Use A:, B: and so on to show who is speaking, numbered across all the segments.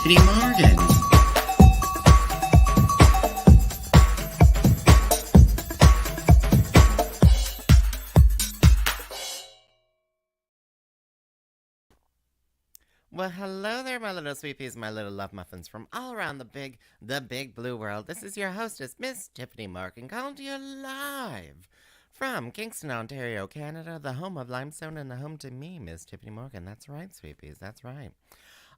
A: Tiffany Morgan. Well, hello there, my little sweeties, my little love muffins from all around the big blue world. This is your hostess, Miss Tiffany Morgan, calling to you live from Kingston, Ontario, Canada, the home of limestone and the home to me, Miss Tiffany Morgan. That's right, sweeties, that's right.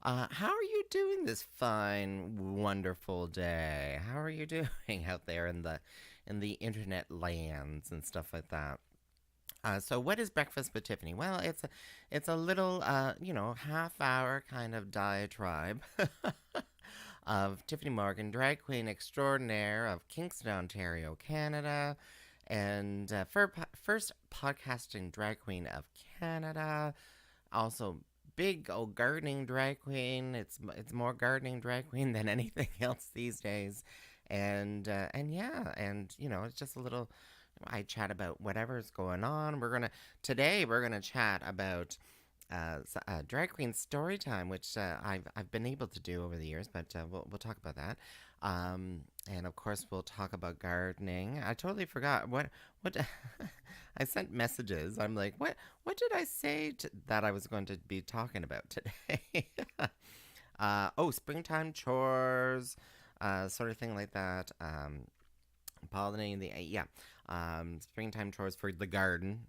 A: How are you doing this fine, wonderful day? How are you doing out there in the internet lands and stuff like that? So what is breakfast with Tiffany? Well, it's a little half hour kind of diatribe of Tiffany Morgan, drag queen extraordinaire of Kingston, Ontario, Canada, and first podcasting drag queen of Canada. Also, big old gardening drag queen. It's more gardening drag queen than anything else these days, and yeah, and it's just a little. I chat about whatever's going on. Today we're gonna chat about drag queen story time, which I've been able to do over the years, but we'll talk about that. And of course we'll talk about gardening. I totally forgot what I sent messages. I'm like, what did I say that I was going to be talking about today? Springtime chores, sort of thing like that. Pollinating the yeah, springtime chores for the garden,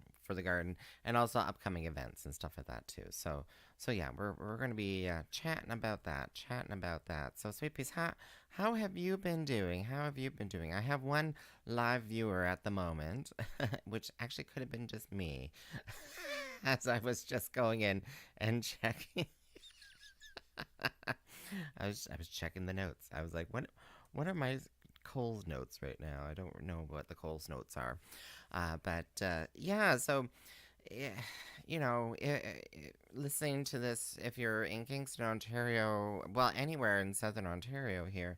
A: and also upcoming events and stuff like that too. So yeah, we're gonna be chatting about that. So sweet peas, how have you been doing? How have you been doing? I have one live viewer at the moment, which actually could have been just me, as I was just going in and checking. I was checking the notes. I was like, what are my Cole's notes right now? I don't know what the Cole's notes are, but yeah. So, eh, listening to this, if you're in Kingston, Ontario, well, anywhere in Southern Ontario here,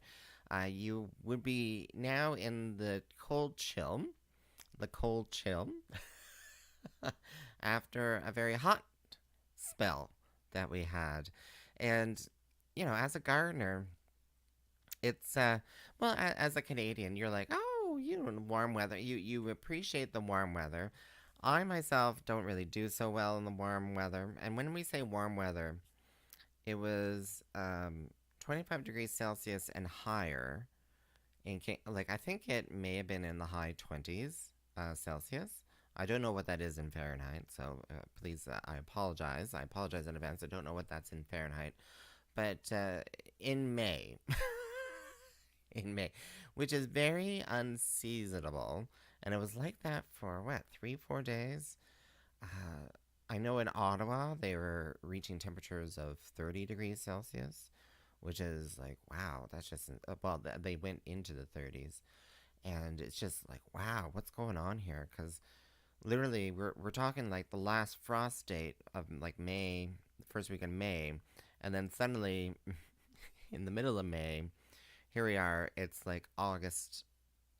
A: you would be now in the cold chill, after a very hot spell that we had, and as a gardener. It's well, as a Canadian, you're like, oh, warm weather. You appreciate the warm weather. I myself don't really do so well in the warm weather. And when we say warm weather, it was 25 degrees Celsius and higher. Like I think it may have been in the high 20s Celsius. I don't know what that is in Fahrenheit, so please, I apologize. I apologize in advance. I don't know what that's in Fahrenheit, but in May. In May, which is very unseasonable. And it was like that for what, 3, 4 days? Uh, I know in Ottawa they were reaching temperatures of 30 degrees Celsius, which is like, wow, that's just, well, they went into the 30s. And it's just like, wow, what's going on here? Because literally, we're talking like the last frost date of like May, the first week in May. And then suddenly, in the middle of May, here we are. It's like August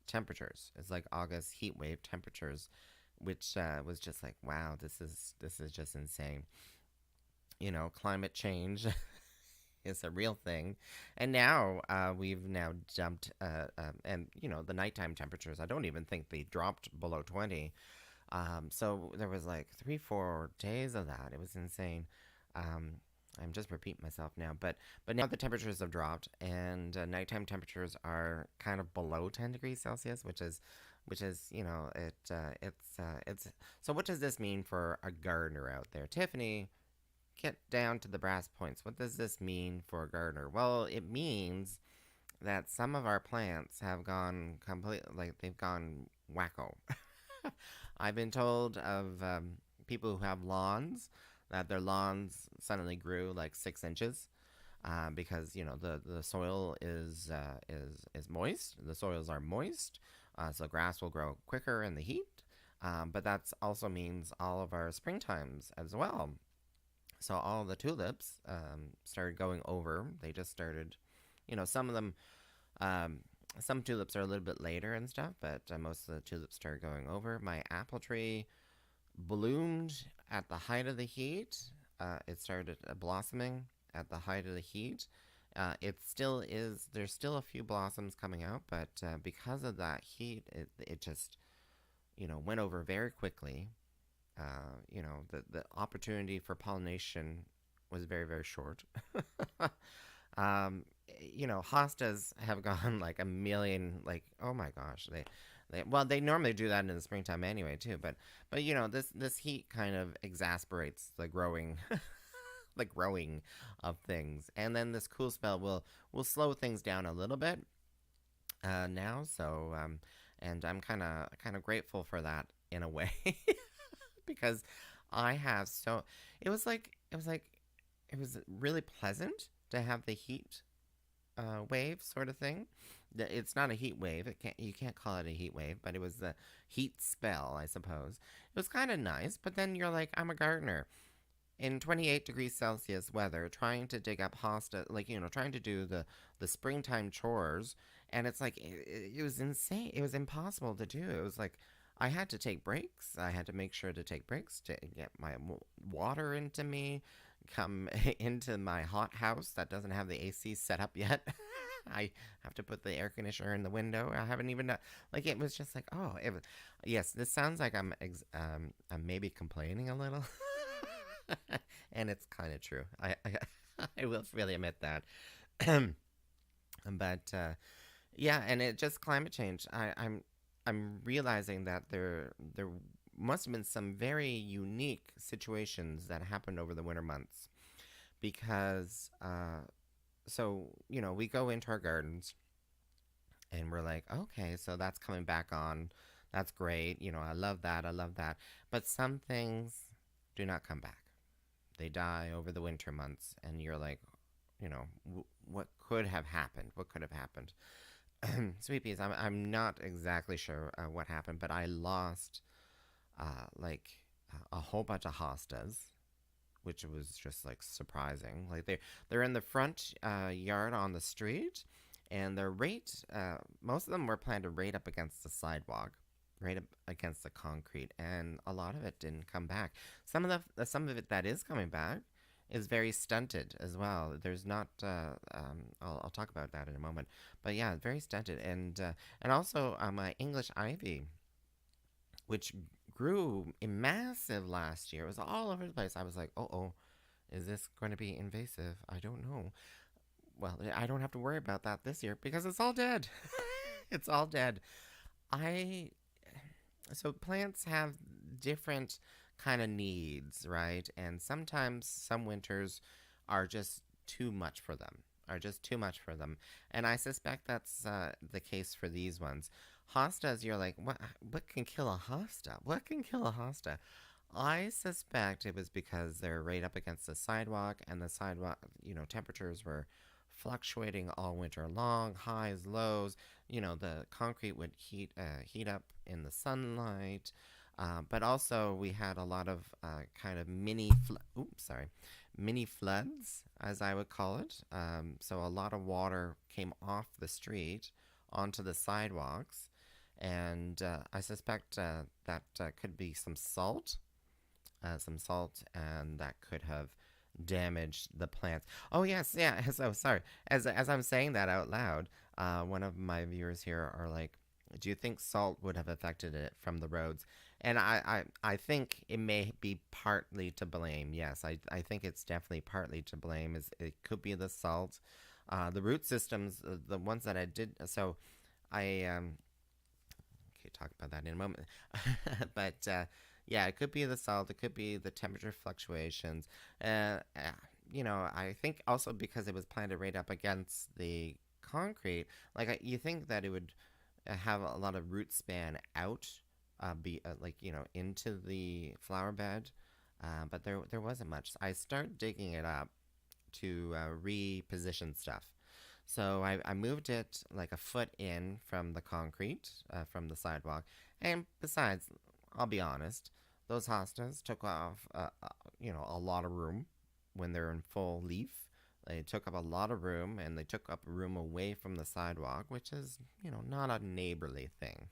A: temperatures. It's like August heat wave temperatures, which was just like, wow, this is just insane. Climate change is a real thing, and now we've now jumped, and the nighttime temperatures. I don't even think they dropped below 20. So there was like 3, 4 days of that. It was insane. Um, I'm just repeating myself now, but now the temperatures have dropped, and nighttime temperatures are kind of below 10 degrees Celsius, which is it's. So what does this mean for a gardener out there, Tiffany? Get down to the brass points. What does this mean for a gardener? Well, it means that some of our plants have gone like they've gone wacko. I've been told of people who have lawns that their lawns suddenly grew like 6 inches because the soil is moist. The soils are moist, so grass will grow quicker in the heat. But that also means all of our springtimes as well. So all the tulips started going over. They just started, some of them. Some tulips are a little bit later and stuff, but most of the tulips started going over. My apple tree bloomed at the height of the heat. It started blossoming at the height of the heat, It still is. There's still a few blossoms coming out, but because of that heat, it just went over very quickly. The opportunity for pollination was very very short. Hostas have gone like a million. Like, oh my gosh, they normally do that in the springtime anyway too. But this heat kind of exasperates the growing the growing of things, and then this cool spell will slow things down a little bit now. And I'm kind of grateful for that in a way because I have so it was really pleasant to have the heat wave sort of thing. It's not a heat wave. You can't call it a heat wave, but it was the heat spell, I suppose. It was kind of nice, but then you're like, I'm a gardener in 28 degrees Celsius weather, trying to dig up hosta, like trying to do the springtime chores, and it's like it was insane. It was impossible to do. It was like I had to take breaks. I had to make sure to take breaks to get my water into me, come into my hot house that doesn't have the AC set up yet. I have to put the air conditioner in the window. I haven't even like it was just like yes. This sounds like I'm maybe complaining a little. And it's kind of true. I will really admit that. But yeah, and it just climate change. I'm realizing that there must have been some very unique situations that happened over the winter months because so we go into our gardens and we're like, okay, so that's coming back on. That's great. I love that. I love that. But some things do not come back. They die over the winter months, and you're like, what could have happened? What could have happened? Sweet peas, I'm not exactly sure what happened, but I lost like a whole bunch of hostas, which was just like surprising. Like they're in the front yard on the street, and they're most of them were planted right up against the sidewalk, right up against the concrete, and a lot of it didn't come back. Some of it that is coming back is very stunted as well. There's not. I'll talk about that in a moment, but yeah, very stunted, and also my English ivy, which grew massive last year. It was all over the place. I was like, oh, is this going to be invasive? I don't know. Well, I don't have to worry about that this year because it's all dead. It's all dead. I So plants have different kind of needs, right? And sometimes some winters are just too much for them. Are just too much for them, and I suspect that's the case for these ones. Hostas, you're like, what? What can kill a hosta? What can kill a hosta? I suspect it was because they're right up against the sidewalk, and the sidewalk, temperatures were fluctuating all winter long, highs, lows. The concrete would heat up in the sunlight, but also we had a lot of kind of mini floods, as I would call it. So a lot of water came off the street onto the sidewalks, and I suspect that could be some salt, and that could have damaged the plants. Oh yes, yeah. So sorry. As I'm saying that out loud, one of my viewers here are like, "Do you think salt would have affected it from the roads?" And I think it may be partly to blame. Yes, I think it's definitely partly to blame. It could be the salt, the root systems, the ones that I did. So I okay, talk about that in a moment. But yeah, it could be the salt. It could be the temperature fluctuations. I think also because it was planted right up against the concrete, like you think that it would have a lot of root span out, be like into the flower bed, but there wasn't much. I started digging it up to reposition stuff. So I moved it like a foot in from the concrete, from the sidewalk. And besides, I'll be honest, those hostas took off, a lot of room when they're in full leaf. They took up a lot of room, and they took up room away from the sidewalk, which is, not a neighborly thing.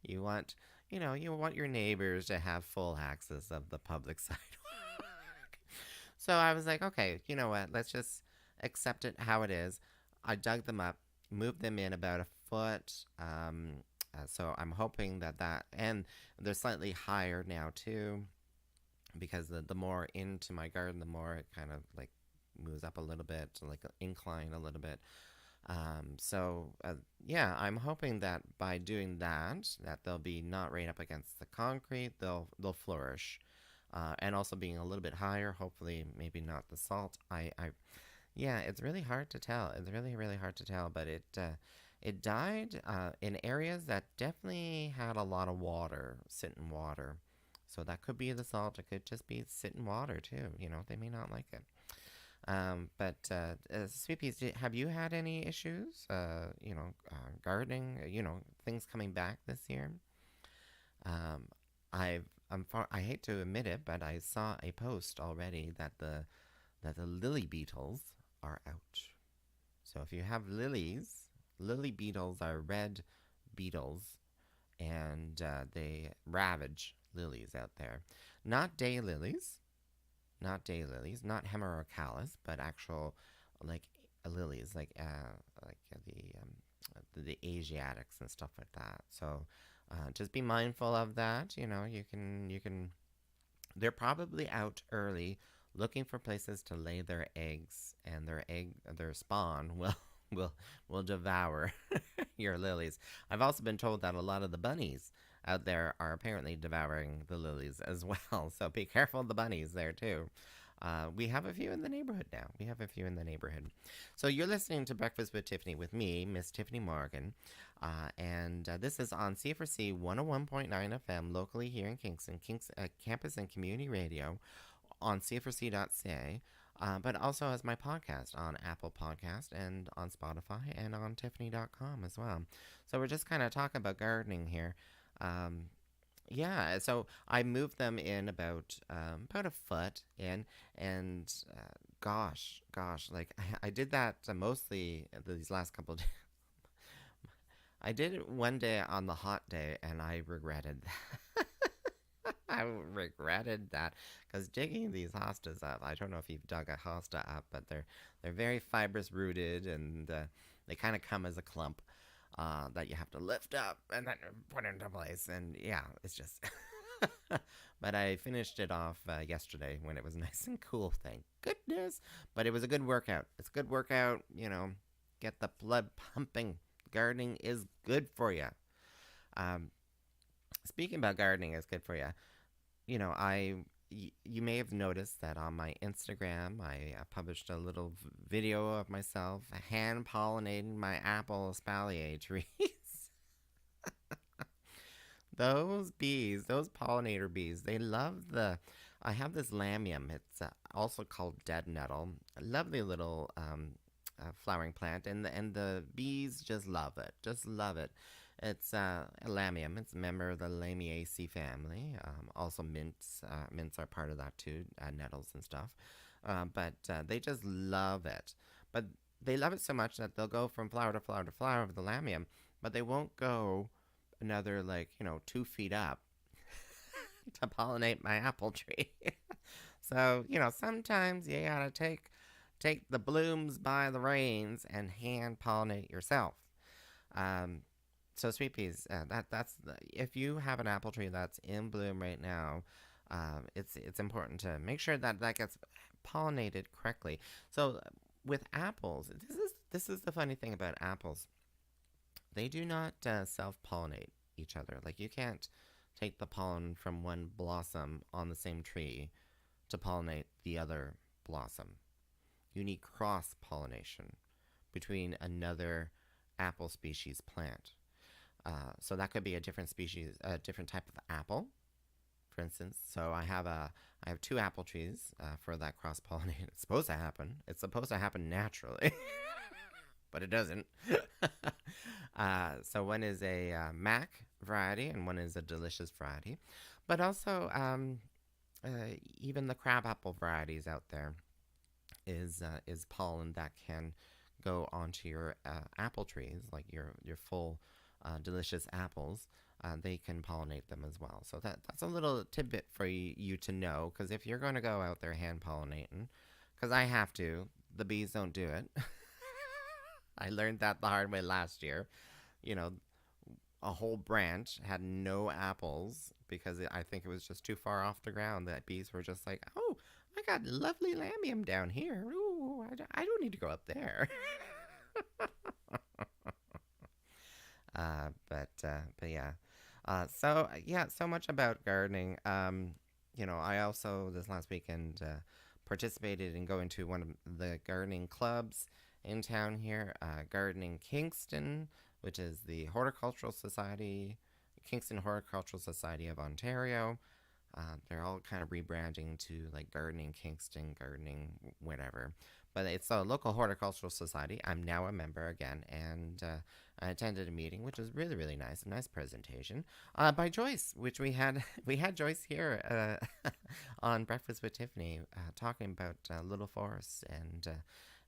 A: You want, you want your neighbors to have full access of the public sidewalk. So I was like, okay, you know what? Let's just accept it how it is. I dug them up, moved them in about a foot. So I'm hoping and they're slightly higher now too, because the more into my garden, the more it kind of like moves up a little bit, like incline a little bit. So yeah, I'm hoping that by doing that they'll be not right up against the concrete. They'll flourish, and also being a little bit higher. Hopefully, maybe not the salt. Yeah, it's really hard to tell. It's really hard to tell. But it died in areas that definitely had a lot of water, sitting water. So that could be the salt. It could just be sitting water too. They may not like it. But Sweet Peas, have you had any issues? Gardening. Things coming back this year. Um, I hate to admit it, but I saw a post already that the lily beetles are out. So if you have lilies, lily beetles are red beetles, and they ravage lilies out there. Not daylilies, not hemerocallis, but actual like lilies, like the Asiatics and stuff like that. So just be mindful of that. You can. They're probably out early, looking for places to lay their eggs, and their spawn will will will devour your lilies. I've also been told that a lot of the bunnies out there are apparently devouring the lilies as well. So be careful of the bunnies there too. We have a few in the neighborhood now. We have a few in the neighborhood. So you're listening to Breakfast with Tiffany with me, Miss Tiffany Morgan. And this is on CFRC 101.9 FM locally here in Kingston, campus and community radio on CFRC.ca. But also as my podcast on Apple Podcast and on Spotify and on Tiffany.com as well. So we're just kind of talking about gardening here. Um, yeah, so I moved them in about a foot in, and gosh, like I did that mostly these last couple of days. I did it one day on the hot day, and I regretted that. I regretted that because digging these hostas up. I don't know if you've dug a hosta up, but they're very fibrous rooted, and they kind of come as a clump that you have to lift up and then put into place. And yeah, it's just. But I finished it off yesterday when it was nice and cool. Thank goodness. But it was a good workout. It's a good workout. Get the blood pumping. Gardening is good for you. Um, Speaking about gardening is good for you. You may have noticed that on my Instagram, I published a little video of myself hand pollinating my apple espalier trees. Those bees, those pollinator bees, they love the. I have this lamium. It's also called dead nettle. A lovely little flowering plant, and the bees just love it. Just love it. It's a lamium. It's a member of the Lamiaceae family. Also mints. Mints are part of that too. Nettles and stuff. But they just love it. But they love it so much that they'll go from flower to flower to flower of the lamium, but they won't go another 2 feet up to pollinate my apple tree. So sometimes you gotta take the blooms by the reins and hand pollinate yourself. Um, so Sweet Peas, if you have an apple tree that's in bloom right now, it's important to make sure that gets pollinated correctly. So with apples, this is the funny thing about apples. They do not self-pollinate each other. Like you can't take the pollen from one blossom on the same tree to pollinate the other blossom. You need cross-pollination between another apple species plant. So that could be a different species, a different type of apple, for instance. So I have 2 apple trees for that cross pollination. It's supposed to happen. It's supposed to happen naturally, but it doesn't. So one is a Mac variety and one is a delicious variety, but also even the crabapple varieties out there is pollen that can go onto your apple trees, like your full delicious apples. They can pollinate them as well. So that's a little tidbit for you to know, because if you're going to go out there hand pollinating, because I have to, the bees don't do it. I learned that the hard way last year. You know, a whole branch had no apples because I think it was just too far off the ground. That bees were just like, oh, I got lovely lamium down here. Ooh, I don't need to go up there. But yeah. Yeah, so much about gardening. I also this last weekend participated in going to one of the gardening clubs in town here, Gardening Kingston, which is the Horticultural Society, Kingston Horticultural Society of Ontario. They're all kind of rebranding to like Gardening Kingston, Gardening whatever. But it's a local horticultural society. I'm now a member again, and I attended a meeting, which was really, really nice. A nice presentation by Joyce, which we had. We had Joyce here on Breakfast with Tiffany, talking about little forests and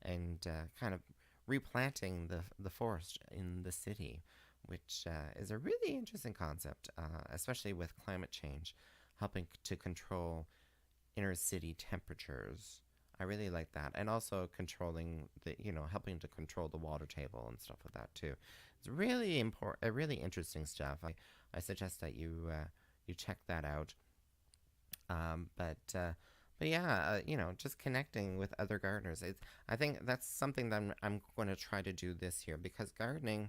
A: kind of replanting the forest in the city, which is a really interesting concept, especially with climate change, helping to control inner city temperatures. I really like that, and also controlling helping to control the water table and stuff like that too. It's really important, really interesting stuff. I suggest that you check that out. Um, but uh, but yeah, just connecting with other gardeners. I think that's something that I'm going to try to do this year because gardening,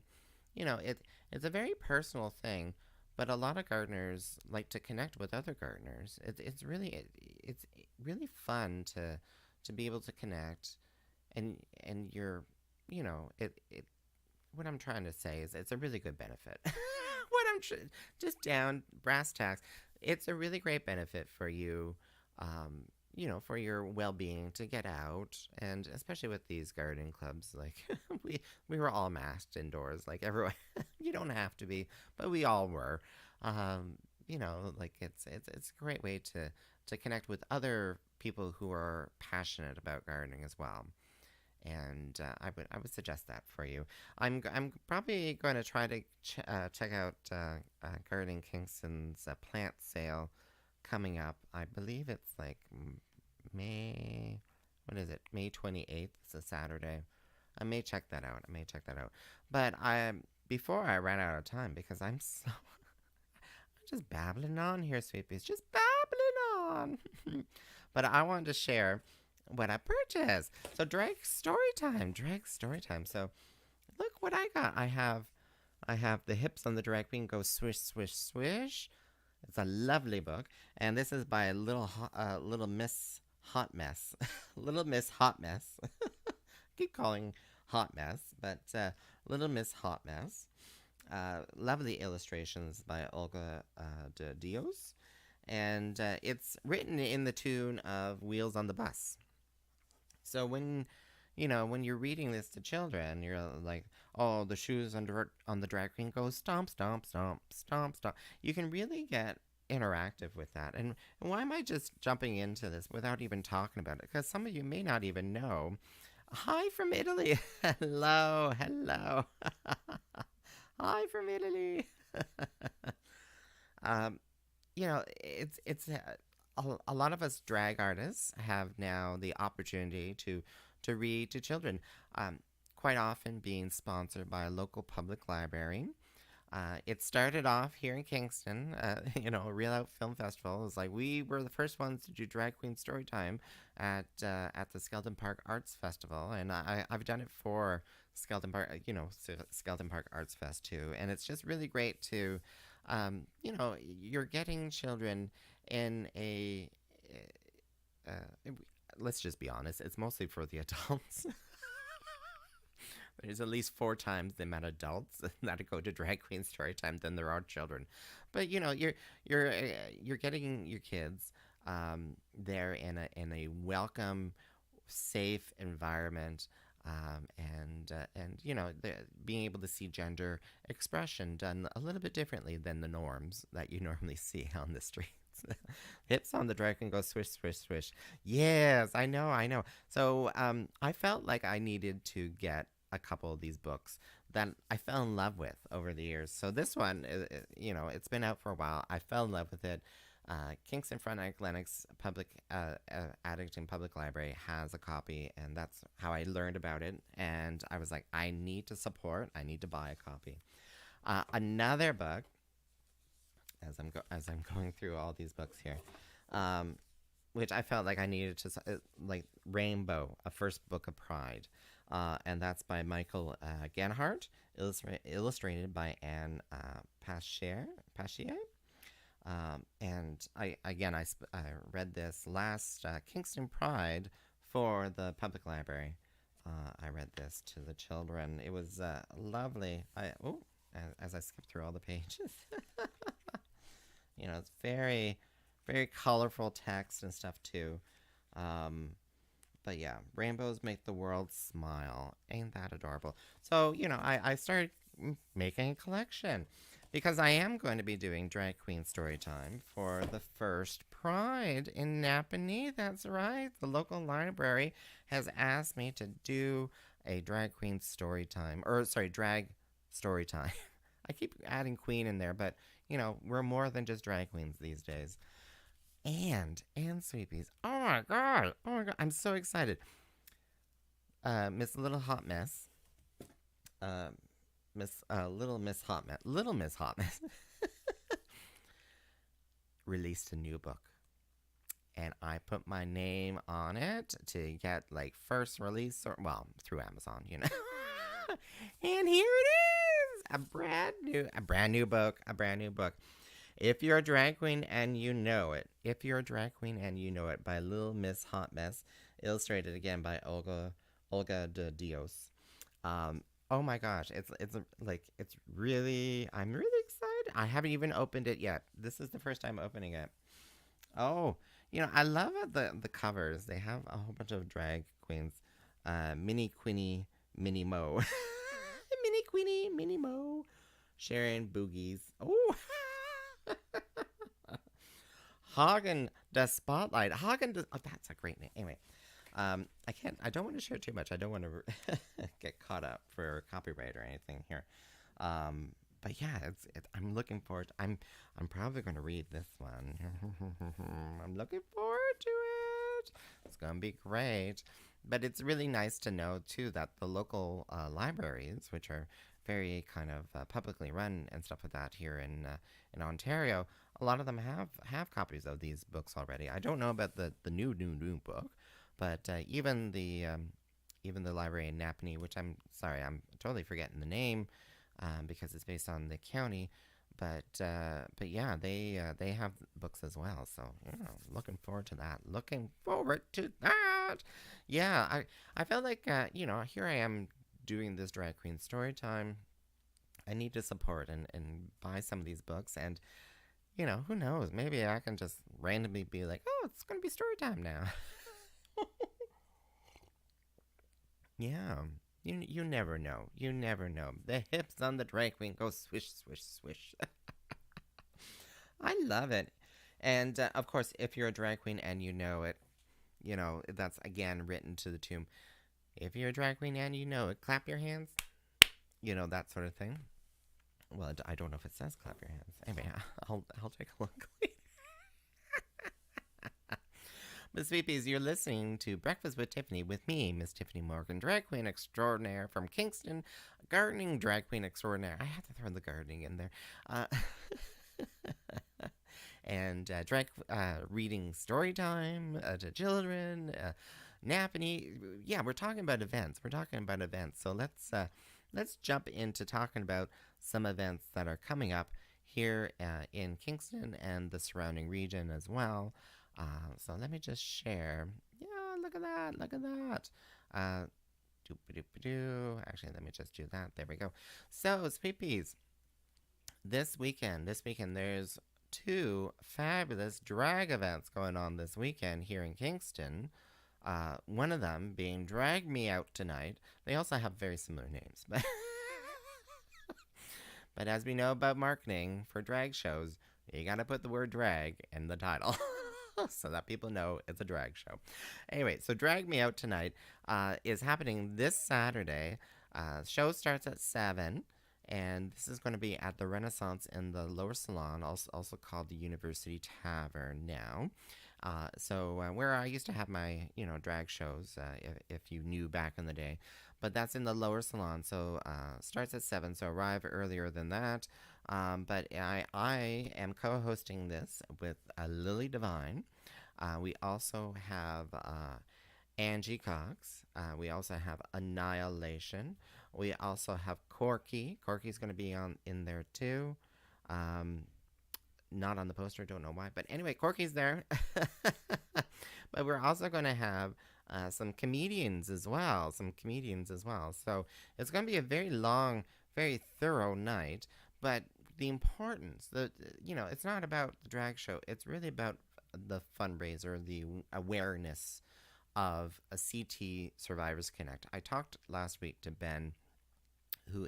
A: it's a very personal thing. But a lot of gardeners like to connect with other gardeners. It's really fun to be able to connect, and you're, it. What I'm trying to say is it's a really good benefit. Just down brass tacks, it's a really great benefit for you, for your well-being to get out, and especially with these gardening clubs, like we were all masked indoors, like everyone. You don't have to be, but we all were. Like it's a great way to connect with other people who are passionate about gardening as well. And I would suggest that for you. I'm probably going to try to check out Gardening Kingston's plant sale coming up. I believe it's like May. What is it? May 28th. It's a Saturday. I may check that out. But before I ran out of time because I'm just babbling on here, sweet peas. Just babbling on. But I wanted to share what I purchased. So drag story time. So look what I got. I have The Hips on the Drag Queen Go Swish Swish Swish. It's a lovely book, and this is by little Miss Hot Mess. Little Miss Hot Mess. Keep calling Hot Mess, but Little Miss Hot Mess. Lovely illustrations by Olga de Dios, and it's written in the tune of Wheels on the Bus. So when you're reading this to children, you're like, oh, the shoes on the drag queen go stomp, stomp, stomp, stomp, stomp. You can really get interactive with that. And why am I just jumping into this without even talking about it? Because some of you may not even know. Hi from Italy. Hello, hello. Hi from Italy. A lot of us drag artists have now the opportunity to read to children, quite often being sponsored by a local public library. It started off here in Kingston, Real Out Film Festival. It was like we were the first ones to do Drag Queen Storytime at the Skelton Park Arts Festival, and I've done it for Skelton Park Arts Fest too. And it's just really great to, you're getting children in a. Uh, let's just be honest, it's mostly for the adults. There's at least 4 times the amount of adults that go to drag queen story time than there are children. But you're getting your kids there in a welcome, safe environment, and being able to see gender expression done a little bit differently than the norms that you normally see on the streets. Hips on the dragon go swish, swish, swish. Yes, I know. So I felt like I needed to get a couple of these books that I fell in love with over the years. So this one, it's been out for a while. I fell in love with it. Kingston Frontenac Lennox Addington Public Library has a copy, and that's how I learned about it. And I was like, I need to support. I need to buy a copy. Another book, as I'm going through all these books here, um, which I felt like I needed to like Rainbow, a first book of Pride, and that's by Michael Genhardt, illustrated by Anne Pachier. And I read this last Kingston Pride for the public library. I read this to the children. It was lovely. As I skip through all the pages, it's very, very colorful text and stuff too. Um, but yeah, rainbows make the world smile. Ain't that adorable? So I started making a collection because I am going to be doing drag queen story time for the first Pride in Napanee. That's right. The local library has asked me to do a drag queen story time, or sorry, drag story time. I keep adding queen in there, but we're more than just drag queens these days. And sweepies. Oh my god, I'm so excited. Miss Little Hot Mess. Little Miss Hot Mess released a new book, and I put my name on it to get like first release, or well, through Amazon, And here it is, a brand new book. If you're a drag queen and you know it, by Little Miss Hot Mess, illustrated again by Olga de Dios. Oh my gosh, it's really, I'm really excited. I haven't even opened it yet. This is the first time opening it. Oh, I love the covers. They have a whole bunch of drag queens. Mini Queenie, Minnie Mo. Mini Queenie, Minnie Mo. Sharon Boogies. Oh. Hagen the Spotlight. That's a great name. Anyway, I don't want to share too much. I don't want to get caught up for copyright or anything here. But yeah, I'm looking forward. I'm probably going to read this one. I'm looking forward to it. It's going to be great. But it's really nice to know too that the local libraries, which are very kind of publicly run and stuff like that here in Ontario, a lot of them have copies of these books already. I don't know about the new book, but even the library in Napanee, which I'm totally forgetting the name, because it's based on the county, but yeah, they have books as well. So looking forward to that. Yeah, I felt like here I am doing this drag queen story time. I need to support and buy some of these books, and who knows, maybe I can just randomly be like, oh, it's gonna be story time now. Yeah, you never know. The hips on the drag queen go swish, swish, swish. I love it. And of course, if you're a drag queen and you know it, that's again written to the tomb. If you're a drag queen and you know it, clap your hands. That sort of thing. Well, I don't know if it says clap your hands. Anyway, I'll take a look. But Sweepies, you're listening to Breakfast with Tyffanie with me, Miss Tyffanie Morgan, drag queen extraordinaire from Kingston, gardening drag queen extraordinaire. I had to throw the gardening in there. And drag reading story time to children, Napanee. Yeah, we're talking about events. So let's jump into talking about some events that are coming up here in Kingston and the surrounding region as well. So let me just share. Yeah, look at that. Actually, let me just do that. There we go. So, Sweepies, this weekend, there's 2 fabulous drag events going on this weekend here in Kingston. One of them being Drag Me Out Tonight. They also have very similar names. But as we know about marketing for drag shows, you gotta put the word drag in the title. So that people know it's a drag show. Anyway, so Drag Me Out Tonight is happening this Saturday. Show starts at 7, And this is going to be at the Renaissance in the Lower Salon, also called the University Tavern now. Where I used to have my, drag shows, if you knew back in the day. But that's in the Lower Salon, so starts at 7, so arrive earlier than that. But I am co-hosting this with Lily Devine. We also have Angie Cox. We also have Annihilation. We also have Corky. Corky's going to be on in there too. Um, Not on the poster, don't know why. But anyway, Corky's there. But we're also going to have some comedians as well. Some comedians as well. So it's going to be a very long, very thorough night. But the importance, it's not about the drag show. It's really about the fundraiser, the awareness of a CT Survivors Connect. I talked last week to Ben, who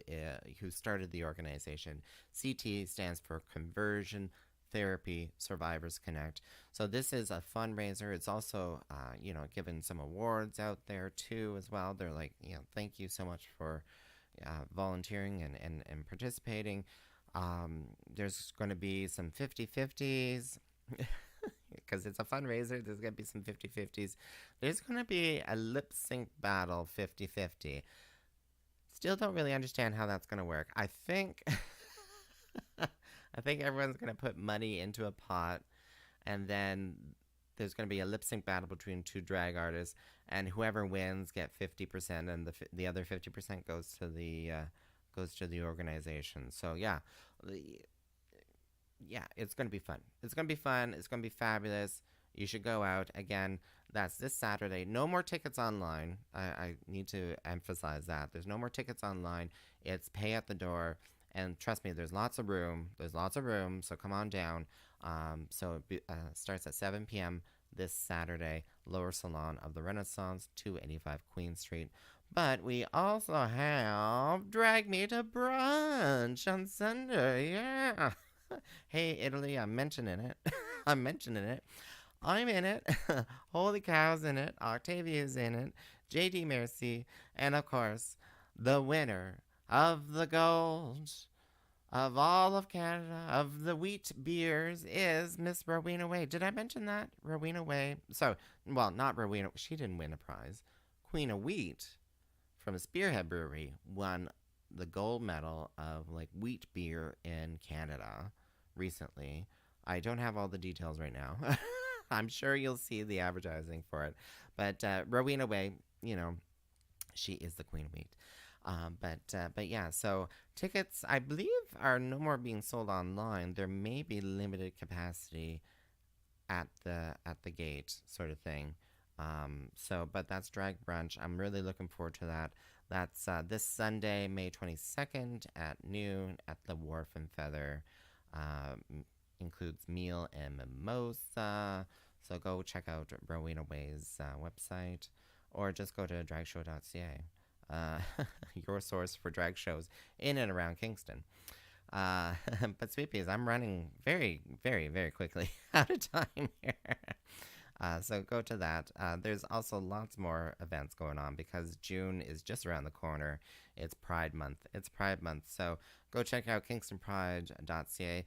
A: started the organization. CT stands for Conversion Therapy Survivors Connect. So this is a fundraiser. It's also, given some awards out there too as well. They're like, thank you so much for volunteering and participating. There's going to be some 50-50s. Because it's a fundraiser, there's going to be some 50-50s. There's going to be a lip sync battle 50-50. Still don't really understand how that's going to work. I think I think everyone's going to put money into a pot, and then there's going to be a lip sync battle between two drag artists, and whoever wins get 50%, and the other 50% goes to the organization. So yeah, it's going to be fun. It's going to be fun. It's going to be fabulous. You should go out. Again, that's this Saturday. No more tickets online. I need to emphasize that. There's no more tickets online. It's pay at the door. And trust me, there's lots of room. There's lots of room. So come on down. It starts at 7 p.m. this Saturday, Lower Salon of the Renaissance, 285 Queen Street. But we also have Drag Me to Brunch on Sunday. Yeah. Hey, Italy, I'm mentioning it. I'm mentioning it. I'm in it. Holy Cow's in it. Octavia's in it. JD Mercy. And of course, the winner of the gold of all of Canada, of the wheat beers, is Miss Rowena Way. Did I mention that? Rowena Way. So, well, not Rowena. She didn't win a prize. Queen of Wheat from Spearhead Brewery won the gold medal of like wheat beer in Canada recently. I don't have all the details right now. I'm sure you'll see the advertising for it. But Rowena Way, she is the queen of wheat. But yeah, so tickets, I believe, are no more being sold online. There may be limited capacity at the gate, sort of thing. But that's Drag Brunch. I'm really looking forward to that. That's this Sunday, May 22nd at noon at the Wharf and Feather. Includes meal and mimosa. So go check out Rowena Way's website, or just go to dragshow.ca. Your source for drag shows in and around Kingston. But Sweet Peas, I'm running very, very, very quickly out of time here. So go to that. There's also lots more events going on because June is just around the corner. It's Pride Month. So go check out kingstonpride.ca.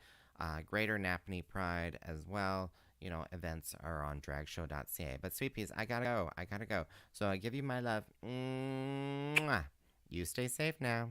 A: Greater Napanee Pride as well. Events are on dragshow.ca. But Sweet Peas, I gotta go. So I give you my love. Mwah. You stay safe now.